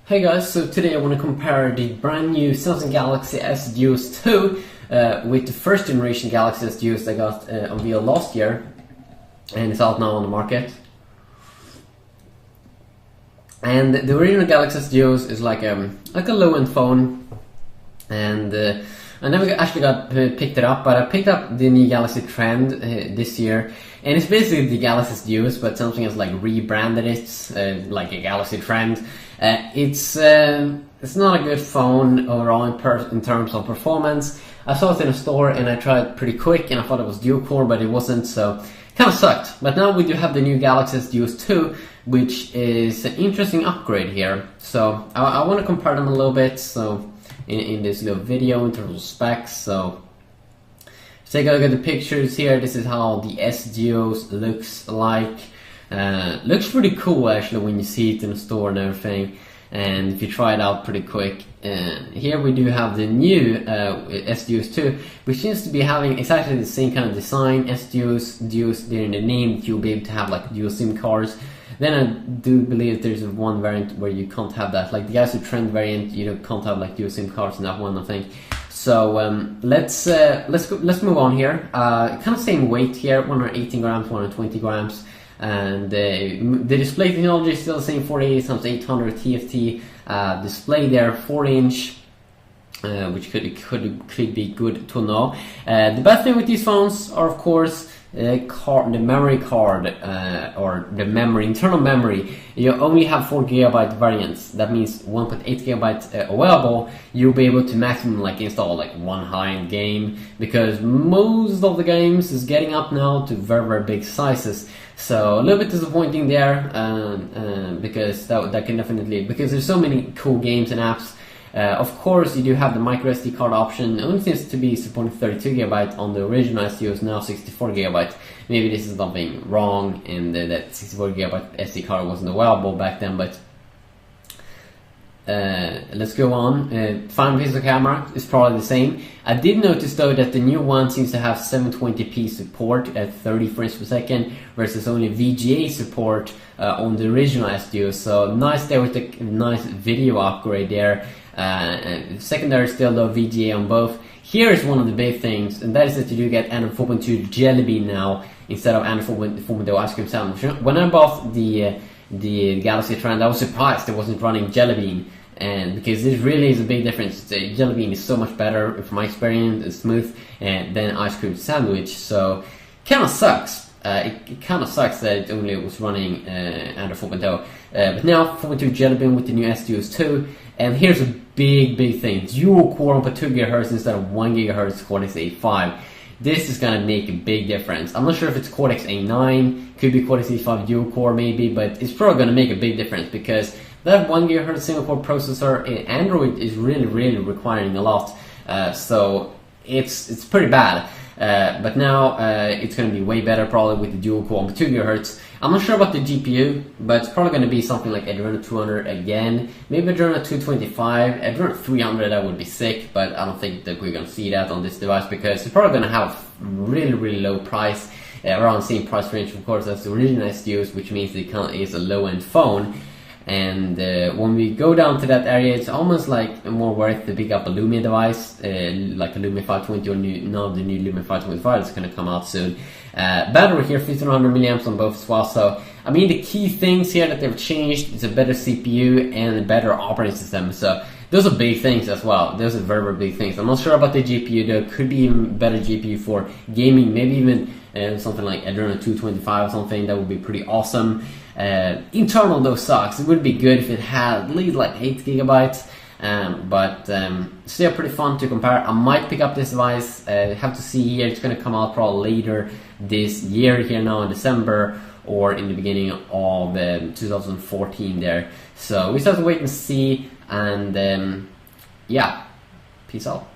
Hey guys, so today I want to compare the brand new Samsung Galaxy S Duos 2 with the first generation Galaxy S Duos I got unveiled last year, and it's out now on the market. And the original Galaxy S Duos is like a low-end phone, and I never actually got picked it up, but I picked up the new Galaxy Trend this year, and it's basically the Galaxy S Duos, but Samsung has like rebranded it like a Galaxy Trend. It's not a good phone overall in terms of performance. I saw it in a store and I tried it pretty quick, and I thought it was dual core, but it wasn't, so kind of sucked. But now we do have the new Galaxy S Duos 2, which is an interesting upgrade here. So I want to compare them a little bit. So in this little video in terms of specs. So take a look at the pictures here. This is how the S Duos looks like. Looks pretty cool actually when you see it in the store and everything, and if you try it out pretty quick. Here we do have the new S Duos 2, which seems to be having exactly the same kind of design. S Duos there in the name, you'll be able to have like dual SIM cards. Then I do believe there's one variant where you can't have that, like the Galaxy Trend variant. You can't have like dual SIM cards in that one, I think. So let's move on here. Kind of same weight here, 118 grams, 120 grams. And the display technology is still the same, 48x800 TFT display there, 4-inch, which could be good to know. The best thing with these phones are, of course, the memory card, or the internal memory. You only have 4GB variants. That means 1.8GB available. You'll be able to maximum install one high-end game, because most of the games is getting up now to very big sizes. So a little bit disappointing there, because that can definitely, because there's so many cool games and apps. Of course, you do have the micro SD card option. It only seems to be supporting 32GB on the original S Duos, now 64GB. Maybe this is something wrong, and that 64GB SD card wasn't available back then. But let's go on. Final pixel camera is probably the same. I did notice though that the new one seems to have 720p support at 30 frames per second versus only VGA support on the original S Duos. So nice there with the nice video upgrade there. Secondary still though, VGA on both. Here is one of the big things, and that is that you do get Android 4.2 Jelly Bean now instead of Android 4.0 Ice Cream Sandwich. When I bought the Galaxy Trend, I was surprised it wasn't running Jelly Bean, and because this really is a big difference. The Jelly Bean is so much better, from my experience, it's smooth than Ice Cream Sandwich. So kind of sucks. It kind of sucks that it only was running Android 4.0. But now 4.2 Jelly Bean with the new S Duos 2, and here's a big thing: dual core on 2 GHz instead of 1 GHz Cortex A5. This is gonna make a big difference. I'm not sure if it's Cortex A9, could be Cortex A5 dual core maybe, but it's probably gonna make a big difference, because that 1 GHz single core processor in Android is really requiring a lot. So it's pretty bad. But now it's going to be way better probably with the dual core on 2 GHz. I'm not sure about the GPU, but it's probably going to be something like Adreno 200 again, maybe Adreno 225, Adreno 300. That would be sick, but I don't think that we're going to see that on this device, because it's probably going to have really low price, around the same price range of course as the original S Duos, which means it is a low-end phone. And when we go down to that area, it's almost like more worth to pick up a Lumia device, like a Lumia 520, or now the new Lumia 525 is going to come out soon. Battery here, 1500 milliamps on both as well. So I mean, the key things here that they've changed is a better CPU and a better operating system. So those are big things as well. Those are very big things. I'm not sure about the GPU though. Could be even better GPU for gaming, maybe even something like Adreno 225 or something. That would be pretty awesome. Internal though sucks. It would be good if it had at least like 8 GB, but still pretty fun to compare. I might pick up this device. Have to see here. It's going to come out probably later this year here now in December, or in the beginning of 2014 there. So we just have to wait and see, and yeah, peace out.